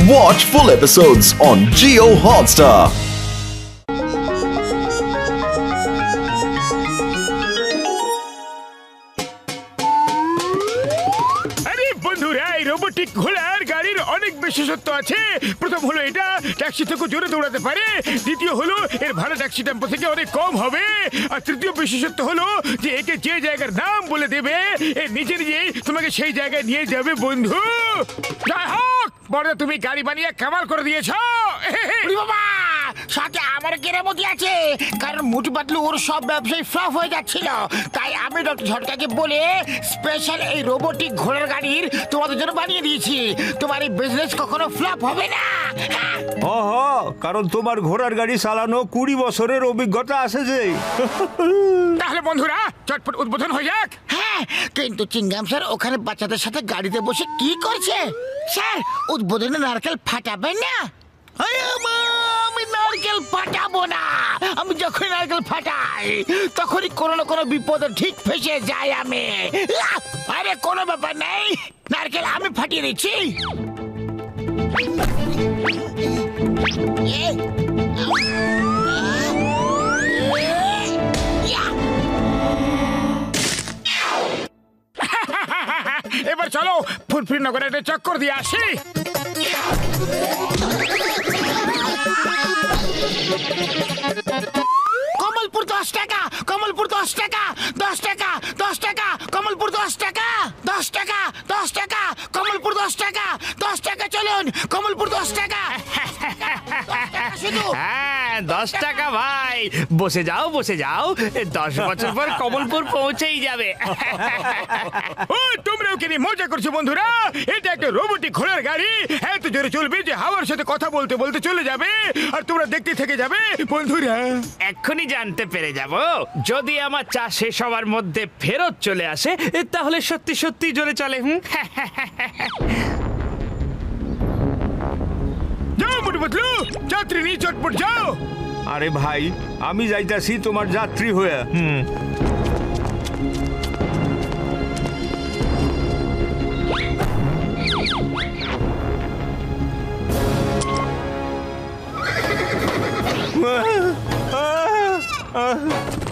Watch full episodes on Jio Hotstar. Robotic ঘোড়ার গাড়ির অনেক বিশেষত্ব আছে। প্রথম হলো এটা ট্যাক্সি থেকে জোরে দৌড়াতে পারে, দ্বিতীয় হলো এর ভাড়া ট্যাক্সি টেম্পো থেকে অনেক কম হবে, আর তৃতীয় বিশেষত্ব হলো যে একে যে জায়গার নাম বলে দেবে এ নিজে নিজেই তোমাকে সেই জায়গায় নিয়ে যাবে বন্ধু। যাই হোক বড়দা, তুমি গাড়ি বানিয়ে কামাল করে দিয়েছ। বাবা সাথে আমার কেরামতি আছে, কারণ মোটু পাতলু ওর সব ব্যবসায় ফ্লপ হয়ে যাচ্ছিল, তাই আমি ডক্টর ঝটকাকে বলে স্পেশাল এই রোবোটিক ঘোড়ার গাড়ির তোমাদের জন্য বানিয়ে দিয়েছি। তোমার এই বিজনেস কখনো ফ্লপ হবে না। কারণ তোমার ঘোড়ার গাড়ি চালানো 20 বছরের অভিজ্ঞতা আছে যে। তাহলে বন্ধুরা চটপট উদ্বোধন হয়ে যাক। হ্যাঁ, কিন্তু চিংগাম স্যার ওখানে বাচ্চাদের সাথে গাড়িতে বসে কি করছে? স্যার উদ্বোধনে নারকেল ফাটাবেন না? আমি নারকেল ফাটাবো না। আমি যখন নারকেল ফাটাই তখনই কোনো না কোনো বিপদে ঠিক ফেসে যাই আমি। আরে কোনো ব্যাপার নেই, নারকেল আমি ফাটিয়ে দিচ্ছি। এবার চলো ফুরফুরি নগরে একটা চক্কর দিয়ে আসি। কমলপুর 10 টাকা, কমলপুর 10 টাকা, 10 টাকা, 10 টাকা, কমলপুর 10 টাকা, 10 টাকা, 10 টাকা, কমলপুর 10 টাকা, 10 টাকা, চলুন কমলপুর 10 টাকা। হ্যাঁ 10 টাকা ভাই, বসে যাও বসে যাও, 10 বছর পর কমলপুর পৌঁছেই যাবে। ও তোমরাও কি মজা করছো বন্ধুরা? এটা একটা রোবোটিক ঘোড়ার গাড়ি, এত জোরে চলবে যে হাওয়ার সাথে কথা বলতে বলতে চলে যাবে, আর তোমরা দেখতে থেকে যাবে বন্ধুরা। এক্ষুনি জানতে পেরে যাব, যদি আমার চা শেষ হওয়ার মধ্যে ফেরত চলে আসে তাহলে সত্যি সত্যি জোরে চলে। যাও মোটু পাতলু, যাত্রী নিয়ে চটপট যাও। আরে ভাই, আমি যাইতাছি তোমার যাত্রী হয়ে।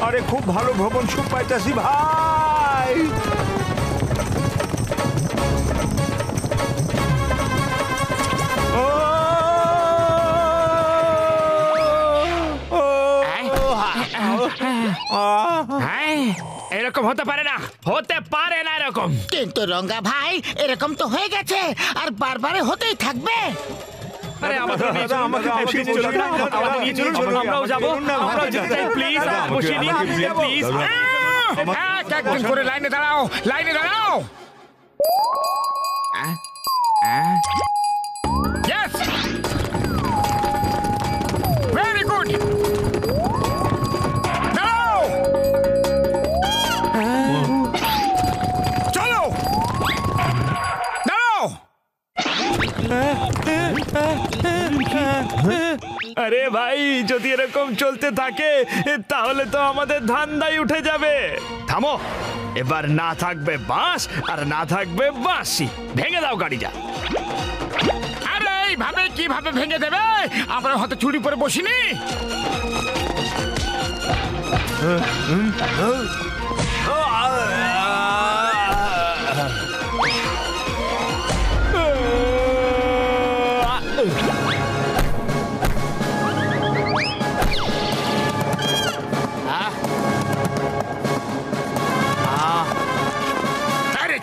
আরে খুব ভালো ভ্রমণ সুখ পাইতাছি ভাই। এরকম হতে পারে না, হতে পারে না এরকম। কিন্তু রঙ্গা ভাই এরকম তো হয়ে গেছে, আর বারবারে হতেই থাকবে। আরে আমাদের নিয়ে চলুন, আমাদের নিয়ে চলুন, আমরাও যাবো, আমরাও যেতে চাই, প্লিজ বসিয়ে নিন প্লিজ। একদিন করে লাইনে দাঁড়াও, লাইনে দাঁড়াও। Yes! Very good! দাঁড়াও! চলো! দাঁড়াও! আরে ভাই, যদি এরকম চলতে থাকে তাহলে তো আমাদের ধান্দাই উঠে যাবে। থামো, এবার না থাকবে বাঁশ আর না থাকবে বাঁশি, ভেঙে দাও গাড়িটা। আরে এইভাবে কিভাবে ভেঙে দেবে? আমরা হয়তো চুরি পরে বসিনি।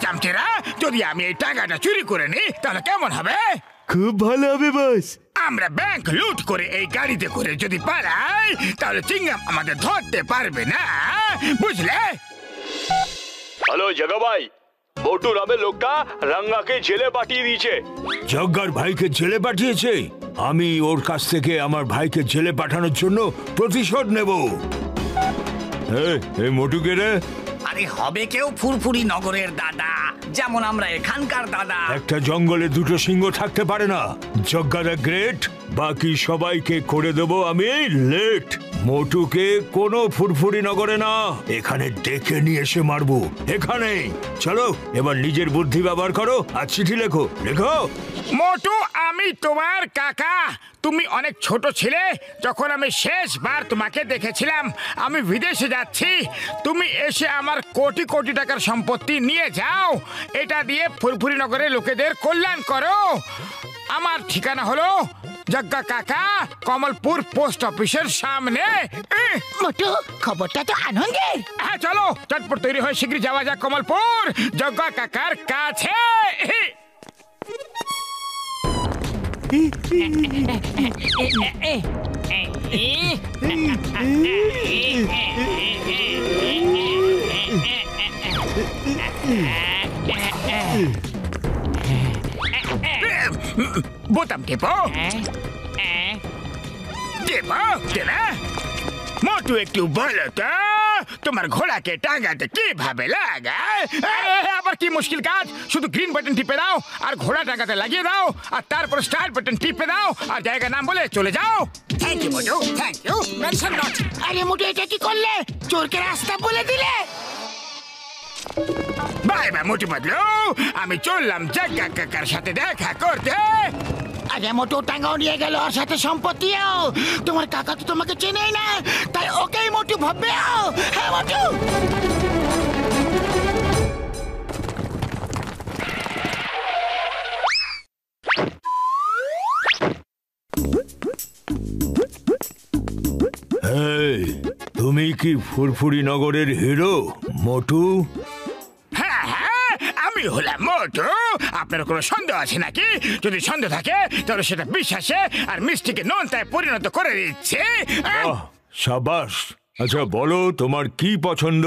চামচেরা, যদি আমি এই টাকাটা চুরি করে নিই তাহলে কেমন হবে? খুব ভালো হবে বস। আমরা ব্যাংক লুট করে এই গাড়িতে করে যদি পালাই তাহলে চিংগাম আমাদের ধরতে পারবে না, বুঝলে? হ্যালো জগা ভাই, মোটু নামে লোকটা রাঙ্গাকে জেলে পাঠিয়ে দিয়েছে। জগ্গার ভাইকে জেলে পাঠিয়েছে? আমি ওর কাছ থেকে আমার ভাইকে জেলে পাঠানোর জন্য প্রতিশোধ নেব। এই মোটুকে রে? আরে হবে কেউ ফুরফুরি নগরের দাদা, যেমন আমরা এখানকার দাদা। একটা জঙ্গলে দুটো সিংহ থাকতে পারে না। জগ্গা দ্য গ্রেট, বাকি সবাইকে করে দেব আমি লেট। মোটুকে কোনো ফুরফুরি নগরে না, এখানে ডেকে নিয়ে এসে মারবো এখানে। চলো এবার নিজের বুদ্ধি ব্যবহার করো আর চিঠি লেখো, লেখো। মোটু, আমি তোমার কাকা। তুমি অনেক ছোট ছিলে যখন আমি শেষবার তোমাকে দেখেছিলাম। আমি বিদেশে যাচ্ছি, তুমি এসে আমার কোটি কোটি টাকার সম্পত্তি নিয়ে যাও। এটা দিয়ে ফুরফুরি নগরের লোকেদের কল্যাণ করো। আমার ঠিকানা হলো জগ্গা কাকা, কমলপুর পোস্ট অফিসের সামনে। মোটু, খবরটা তো আনন্দের। হ্যাঁ, চলো চটপট তৈরি হয়ে শীঘ্রই যাওয়া যাক কমলপুর জগ্গা কাকার কাছে। বোতাম টেপো, টেপো, টেপা। মোটু, একটু বলো তো তোমার ঘোড়াকে টাঙাতে কিভাবে লাগায়? আবার কি মুশকিল কাজ? শুধু গ্রিন বাটন টিপে দাও আর ঘোড়া টাঙাতে লাগিয়ে দাও, আর তারপর স্টার্ট বাটন টিপে দাও আর জায়গার নাম বলে চলে যাও। Thank you Motu, thank you. Mention not. আরে মোটু, এটা কি করলে? চোরকে রাস্তা বলে দিলে। বাই বাই মোটু বদলু, আমি চললাম জগ্গা কাকার সাথে দেখা করতে। আরে মোটু, টাঙ্গাও নিয়ে গেল, ওর সাথে সম্পত্তিও। তোমার কাকা তো তোমাকে চেনেই না, তাই ওকেই মোটু ভাববে। হ্যাঁ মোটু। এই, তুমি কি ফুরফুরি নগরের হিরো মোটু? হ্যাঁ হ্যাঁ, আমি হলাম মোটু। আপনার কোনো সন্দেহ আছে নাকি? যদি সন্দেহ থাকে তাহলে সেটা বিশ্বাসে আর মিষ্টিকে নোনতায় পরিণত করে দিচ্ছে। বাহ, সাবাস। আচ্ছা বলো, তোমার কি পছন্দ?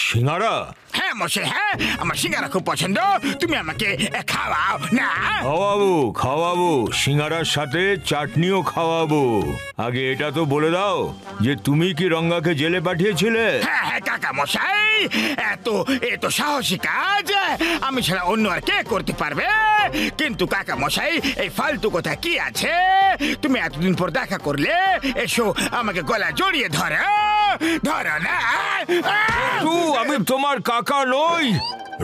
সিঙ্গারা? হ্যাঁ মশাই, হ্যাঁ, আমার সিঙ্গারা খুব পছন্দ। তুমি আমাকে খাওয়াও না? খাওয়াবো, খাওয়াবো। সিঙ্গারার সাথে চাটনিও খাওয়াবো। আগে এটা তো বলে দাও যে তুমি কি রঙ্গাকে জেলে পাঠিয়েছিলে? হ্যাঁ হ্যাঁ কাকা মশাই, এত সাহসী কাজ আমি ছাড়া অন্য আর কে করতে পারবে? কিন্তু কাকা মশাই, এই ফালতু কথা কি আছে? তুমি এতদিন পর দেখা করলে, এসো আমাকে গলা জড়িয়ে ধরো, ধরো না। আমি তোমার কাকা নই,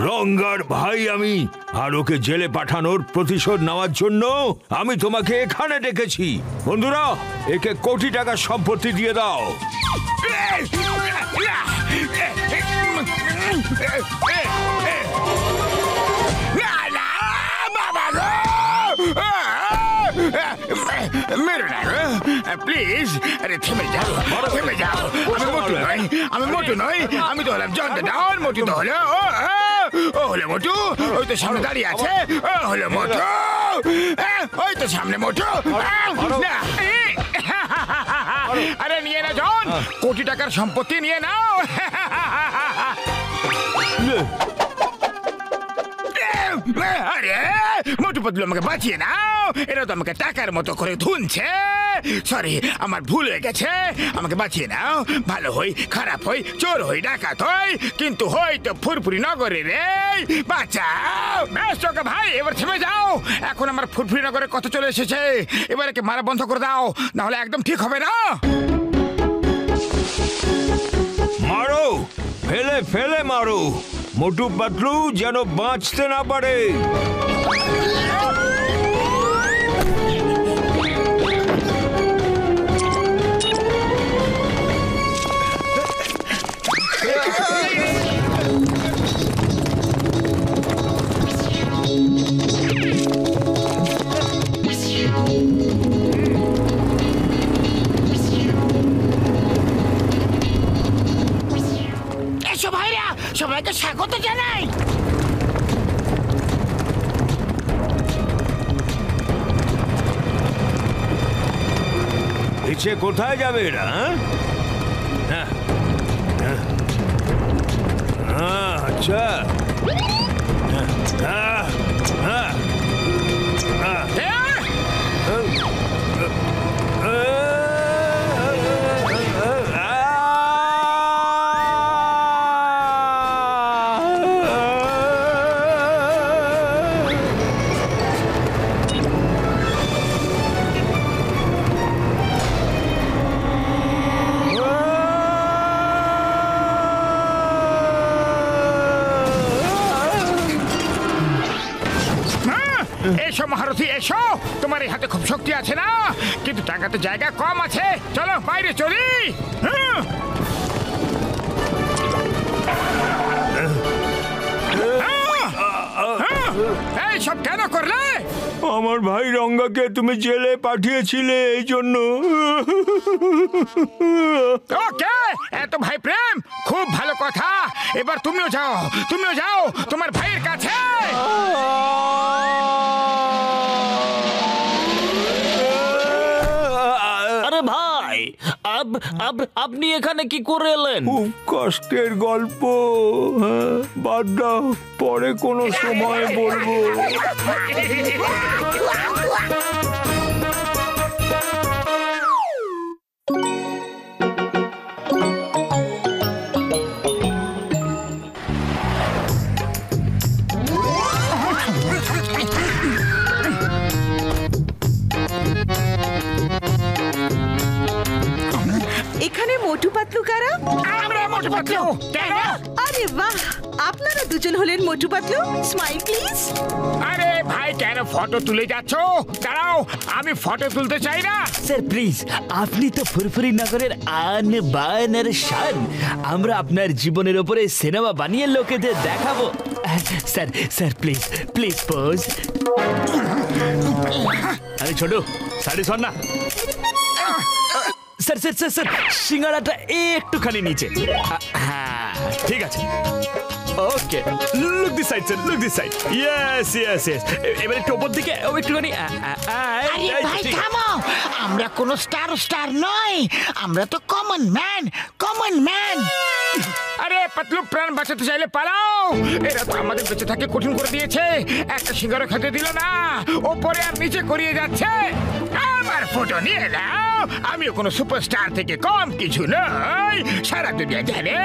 রঙ্গার ভাই আমি। আর ওকে জেলে পাঠানোর প্রতিশোধ নেওয়ার জন্য আমি তোমাকে এখানে ডেকেছি। বন্ধুরা, একে কোটি টাকার সম্পত্তি দিয়ে দাও। না না বাবা গো, মেরো না গো, প্লিজ। আরে থেমে যাও, থেমে যাও। আমি মোটু নই, আমি মোটু নই, আমি তো হলাম জন দ্য ডন। মোটু তো হলো ও হলো মোটু, ওই তো সামনে দাঁড়িয়ে আছে। ও হলো মোটু, ওই তো সামনে মোটু। না, আরে নিয়ে না জন, কোটি টাকার সম্পত্তি নিয়ে নাও। আরে মোটু বদলু, আমাকে বাঁচিয়ে নাও। এরা তো আমাকে টাকার মতো করে ধুনছে। সরি, আমার ভুল হয়ে গেছে। আমাকে বাঁচিয়ে নাও। ভালো হই, খারাপ হই, চোর হই, ডাকাত হই, কিন্তু হই তো ফুরফুরি নগরে রে। বাঁচাও। বেশ চোখা ভাই, এবার থেমে যাও। এখন আমার ফুরফুরি নগরে কত চলে এসেছে। এবার একে মারা বন্ধ করে দাও, না হলে একদম ঠিক হবে না। মারো, ফেলে ফেলে মারো। মোটু পাতলু যেন বাঁচতে না পারে। এসো ভাইরা, সবাইকে স্বাগত জানাই। পিছে কোথায় যাবে এরা? হ্যাঁ, আচ্ছা। এসো মহারথী এসো, তোমার এই হাতে খুব শক্তি আছে না, কিন্তু টাকাতে জায়গা কম আছে, চলো বাইরে চলি। এই সব কেন করলে? আমার ভাই রঙ্গাকে তুমি জেলে পাঠিয়েছিলে এই জন্য। ওকে, এত ভাই প্রেম খুব ভালো কথা। এবার তুমিও যাও, তুমিও যাও তোমার ভাইয়ের কাছে। আরে ভাই, আপনি এখানে কি করে এলেন? খুব কষ্টের গল্প, বাদ দাও, পরে কোনো সময় বলবো। এখানে মোটু পাতলু কারা? আমরা মোটু পাতলু। কেন? আরে বাহ, আপনারা দুজন হলেন মোটু পাতলু। Smile please. আরে ভাই কেন ফটো তুলে যাচ্ছ? দাঁড়াও, আমি ফটো তুলতে চাই না। স্যার প্লিজ, আপনি তো ফুরফুরি নগরের আন বান আর শান। আমরা আপনার জীবনের উপরে সিনেমা বানিয়ে লোকেদের দেখাবো। Sir sir please please pose. আরে ছোট, সাড়ে শোন না। স্যার স্যার স্যার স্যার, সিঙ্গাড়াটা একটুখানি নিচে। হ্যাঁ ঠিক আছে, okay. Look this side sir, look this side. Yes yes yes. এবার একটু ওপর দিকে, একটুখানি। আরে ভাই থামো, আমরা কোন স্টার নয়, আমরা তো কমন ম্যান। আরে পাতলু, প্রাণ বাঁচাতে চাইলে পালাও। এরা তো আমাদের বেঁচে থাকে কঠিন করে দিয়েছে। একটা সিঙ্গারা খেতে দিল না, ওপরে আর নিচে করিয়ে যাচ্ছে। আমার ফটো নিয়ে নাও, আমিও কোনো সুপারস্টার থেকে কম কিছু নই। সারা দুনিয়া জানে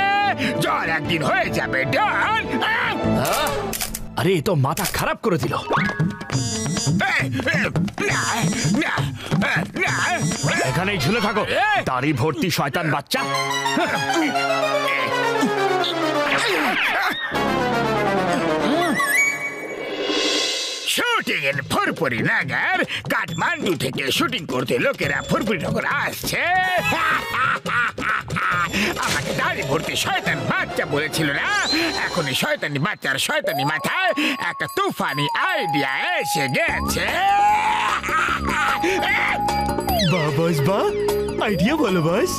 জল একদিন হয়ে যাবে ডন। আরে এ তো মাথা খারাপ করে দিল। এখানেই ঝুলে থাকো, দাড়ি ভর্তি শয়তান বাচ্চা। শুটিং এর ফুরফুরি নগর, কাঠমান্ডু থেকে শুটিং করতে লোকেরা ফুরফুরি নগর আসছে। আমাকে দাড়ি ভর্তি শয়তান বাচ্চা বলেছিল না? এখন এই শয়তানি বাচ্চার শয়তানি মাথায় একটা তুফানি আইডিয়া এসে গেছে। বাস বা আইডিয়া বলো বাস।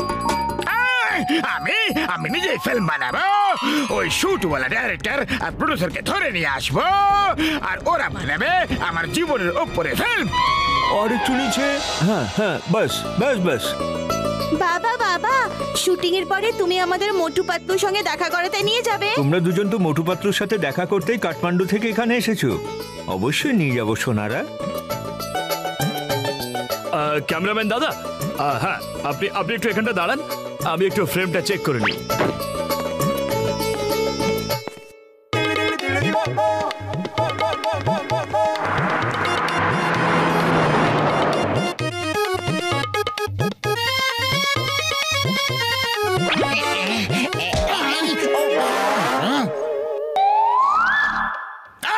আমি নিজেই ফিল্ম বানাবো। ওই শুটওয়ালা ডাইরেক্টর আর প্রডিউসারকে ধরে নিয়ে আসবো, আর ওরা বানাবে আমার জীবনের উপরে ফিল্ম। আর একটু নিচে। হ্যাঁ হ্যাঁ, বাস বাস বাস। বাবা বাবা, শুটিং এর পরে তুমি আমাদের মোটু পাতলুর সঙ্গে দেখা করাতে নিয়ে যাবে? তোমরা দুজন তো মোটু পাতলুর সাথে দেখা করতেই কাঠমান্ডু থেকে এখানে এসেছো, অবশ্যই নিয়ে যাবো সোনারা। ক্যামেরাম্যান দাদা, হ্যাঁ আপনি একটু এখানটা দাঁড়ান, আমি একটু ফ্রেমটা চেক করে নিই।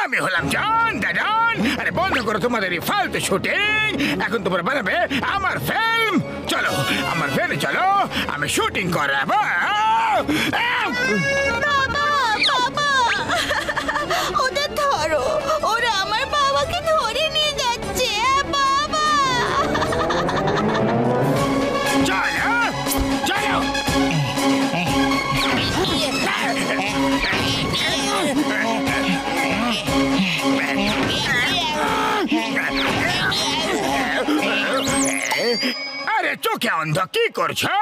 আমি হলাম জন দাদন। আরে বন্ধ করো তোমাদের এই ফালতু শুটিং, এখন তোমরা বানাবে আমার ফিল্ম। চলো আমার ফিল্মে চলো, আমি শুটিং করাবো। বাবা বাবা, ওদের ধরো, ওরা আমার বাবাকে ধরে নিয়ে যাচ্ছে। বাবা চলো চলো। আরে চোখে অন্ধ কি করছো?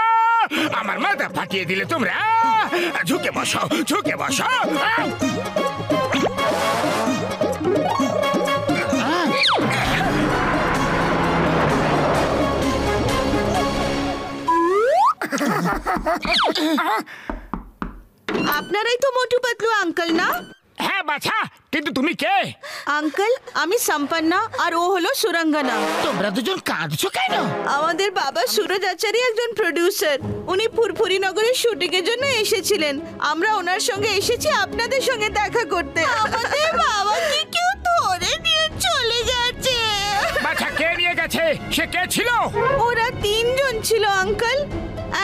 আমার মাথা ফাটিয়ে দিলে তোমরা। ঝুঁকে বসো, ঝুঁকে বসো। আপনারাই তো মোটু পাতলু আঙ্কেল না? হ্যাঁ বাছা, কিন্তু তুমি কে? আঙ্কেল, আমি সম্পন্না আর ও হলো সুরঙ্গনা। তোমরা দুজন কাঁদছো কেন? আমাদের বাবা সুরজ আচারি একজন প্রডিউসার। উনি ফুরফুরি নগরের শুটিং এর জন্য এসেছিলেন। আমরা ওনার সঙ্গে এসেছি আপনাদের সঙ্গে দেখা করতে। আমাদের বাবাকে কেউ ধরে নিয়ে চলে গেছে। কে নিয়ে গেছে? সে কে ছিল? ওরা তিনজন ছিল আঙ্কেল।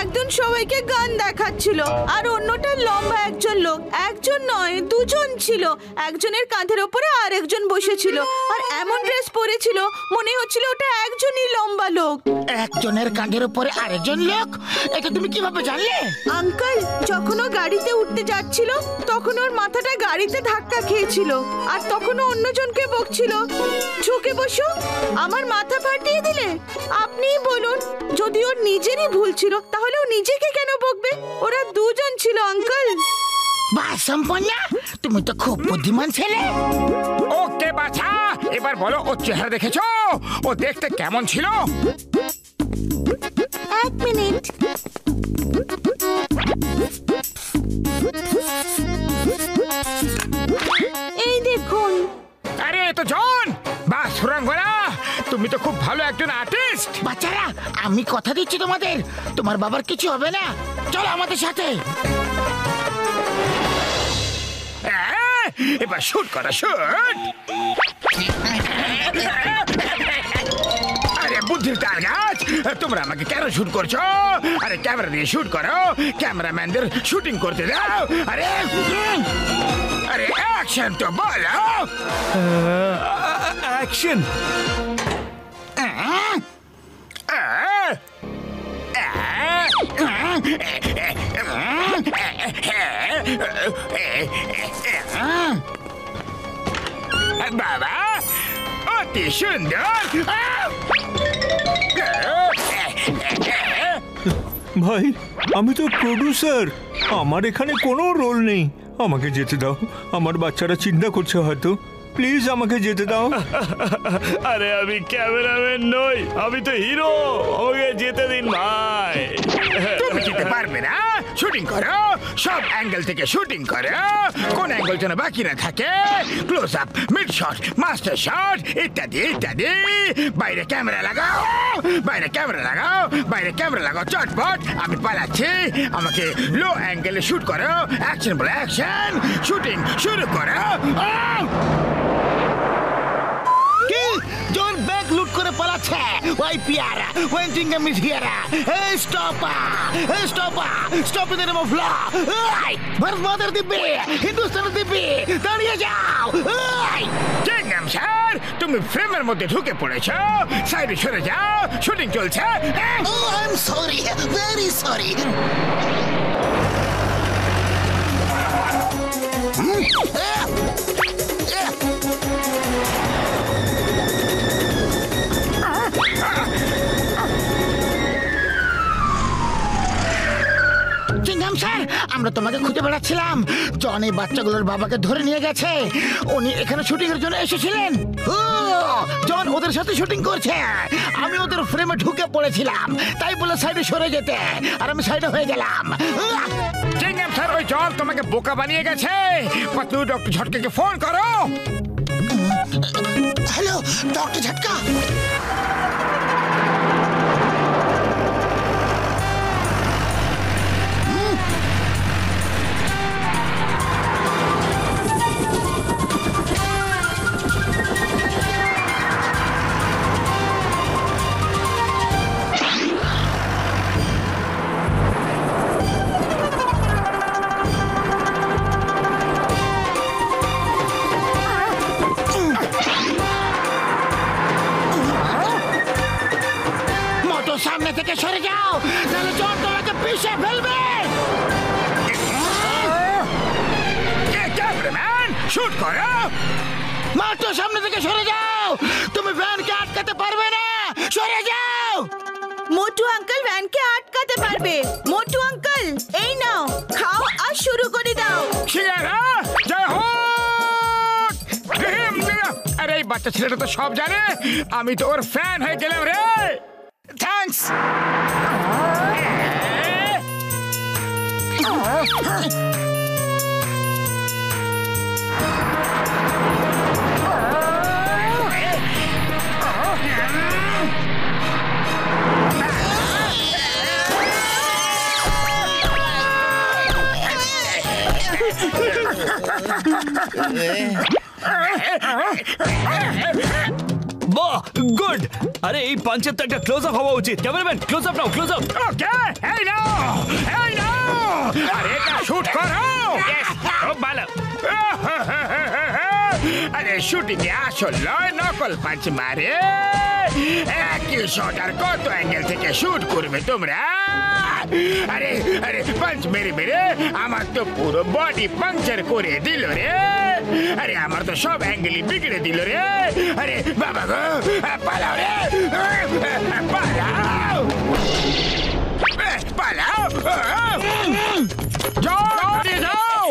একজন সবাইকে গান দেখাচ্ছিল আর অন্যটা লম্বা একজন লোক। একজন নয়, দুজন ছিল। একজনের কাঁধের ওপরে আরেকজন বসেছিল আর এমন ড্রেস পরেছিল মনে হচ্ছিল ওটা একজনই লম্বা লোক। একজনের কাঁধের উপরে আরেকজন লোক? এটা তুমি কিভাবে জানলে? আঙ্কেল যখন ও গাড়িতে উঠতে যাচ্ছিল তখন ওর মাথাটা গাড়িতে ধাক্কা খেয়েছিল আর তখন ও অন্যজনকে বকছিল, ঝুঁকে বসো, আমার মাথা ফাটিয়ে দিলে। আপনিই বলুন, যদি ওর নিজেরই ভুল ছিল তাহলে ও নিজেকে কেন বকবে? ওরা দুজন ছিল আঙ্কেল। বাহ সম্পন্না, তুমি তো খুব বুদ্ধিমান ছেলে। ওকে বাছা, এবার বলো ওর চেহারা দেখেছো? ও দেখতে কেমন ছিল? এক মিনিট। এই দেখুন। আরে তো জন, বাহ সুরাঙ্গনা, তুমি তো খুব ভালো একজন আর্টিস্ট। বাচ্চারা, আমি কথা দিচ্ছি তোমাদের, তোমার বাবার কিছু হবে না। চলো আমাদের সাথে। এবার শুট করা, শুট। আরে বুদ্ধির তার গাছ, তোমরা আমাকে কেন শুট করছো? আরে ক্যামেরা দিয়ে শুট করো, ক্যামেরাম্যানদের শুটিং করতে দাও। আরে আরে অ্যাকশন তো বলো। অ্যাকশন। বাবা অতি সুন্দর। ভাই, আমি তো প্রোডিউসার, আমার এখানে কোনো রোল নেই। আমাকে যেতে দাও, আমার বাচ্চারা চিন্তা করছে হয়তো। প্লিজ আমাকে যেতে দাও। আরে আমি ক্যামেরাম্যান নই, আমি তো হিরো, আমাকে যেতে দিন ভাই। তুমি যেতে পারবে না? শুটিং করো, সব অ্যাঙ্গেল থেকে শুটিং করো, কোন অ্যাঙ্গেল যেন বাকি না থাকে। Close up, mid shot, master shot ইত্যাদি ইত্যাদি। বাইরে ক্যামেরা লাগাও, বাইরে ক্যামেরা লাগাও, বাইরে ক্যামেরা লাগাও, চটপট। আমি পালাচ্ছি, আমাকে লো অ্যাঙ্গেলে শুট করো। অ্যাকশন বলে অ্যাকশন, শুটিং শুরু করো। কি জন ব্যাগ লুট করে পালাচ্ছে? ওই পিয়ারা, ওয়েন্টিং এ মিঠিয়ারা। এই স্টপা, এই স্টপা, stop in the name of law. এই ভারত মাতার দিব্যি, হিন্দুস্তানের দিব্যি, দাঁড়িয়ে যাও। এই কিংডম স্যার, তুমি ফ্রেমের মধ্যে ঢুকে পড়েছো, সাইডে সরে যাও, শুটিং চলছে। Oh I am sorry, very sorry. Sir, আমরা তোমাকে খুঁজে বেড়াচ্ছিলাম। জন এই বাচ্চাগুলোর বাবাকে ধরে নিয়ে গেছে। উনি এখানে শুটিং এর জন্য এসেছিলেন। জন ওদের সাথে শুটিং করছে। আমি ওদের ফ্রেমে ঢুকে পড়েছিলাম, তাই বলে সাইডে সরে যেতে, আর আমি সাইডে হয়ে গেলাম। কিংডম স্যার, ওই জন তোমাকে বোকা বানিয়ে গেছে। পাতলু ডক্টর ঝটকাকে ফোন করো। Hello doctor Jhatka. সামনে থেকে সরে যাও, তাহলে জন তোমাকে পিষে ফেলবে। ক্যামেরাম্যান শুট করো। মাত্র সামনে থেকে সরে যাও, তুমি ভ্যানকে আটকাতে পারবে না। সরে যাও। মোটু আঙ্কেল ভ্যানকে আটকাতে পারবে। মোটু আঙ্কেল, এই নাও, খাও আর শুরু করে দাও। শিয়ারা জয় হো। আরে এই বাচ্চা ছেলেটা তো সব জানে, আমি তো ওর ফ্যান হয়ে গেলাম রে। থ্যাঙ্কস। বাহ, গুড। আরে এই পাঞ্চের তো একটা ক্লোজ আপ হওয়া উচিত। ক্যামেরাম্যান ক্লোজ আপ নাও, ক্লোজ আপ। ওকে, এই নাও, এই নাও। আরে এটা শুট করো। খুব ভালো। আরে শুটিং এ আসল নয়, নকল পাঁচ মারে। একই শট আর কত অ্যাঙ্গেল থেকে শুট করবে তোমরা? আরে আরে পাঁচ মেরে মেরে আমার তো পুরো বডি পাংচার করে দিল রে। আরে আমার তো সব অ্যাঙ্গেলই বিগড়ে দিল রে। আরে বাবা গো, পালাও রে, পালাও, পালাও, যাও, যাও।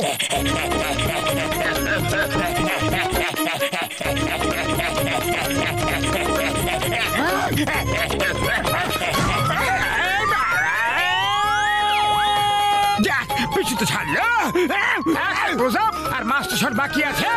পিছু তো ছাড়লো। আর মাস্টার শট বাকি আছে।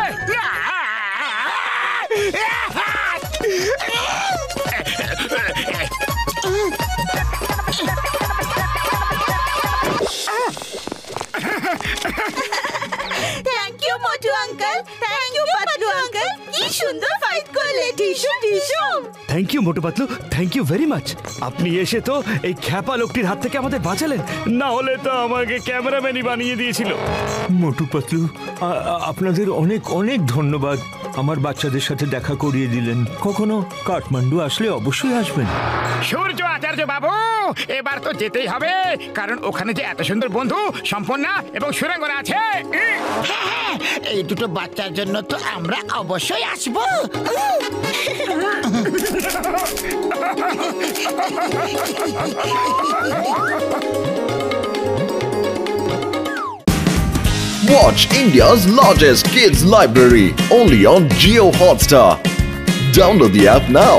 Thank you Motu uncle, thank you Patlu uncle. কি সুন্দর ফাইট করলে, টিসু টিসু। Thank you Motu Patlu, thank you very much. আপনি এসে তো এই খ্যাপা লোকটির হাত থেকে আমাদের বাঁচালেন, না হলে তো আমাকে ক্যামেরাম্যানই বানিয়ে দিয়েছিল। মোটু পাতলু, আপনাদের অনেক অনেক ধন্যবাদ। আমার বাচ্চাদের সাথে দেখা করিয়ে দিলেন। কখনো কাঠমান্ডু আসলে অবশ্যই আসবেন। সূর্য আচার্য বাবু, এবার তো যেতেই হবে, কারণ ওখানে যে এত সুন্দর বন্ধু সম্পন্না এবং সুরাঙ্গনা আছে। হ্যাঁ, এই দুটো বাচ্চার জন্য তো আমরা অবশ্যই আসবো। Watch India's largest kids library only on Jio Hotstar. Download the app now.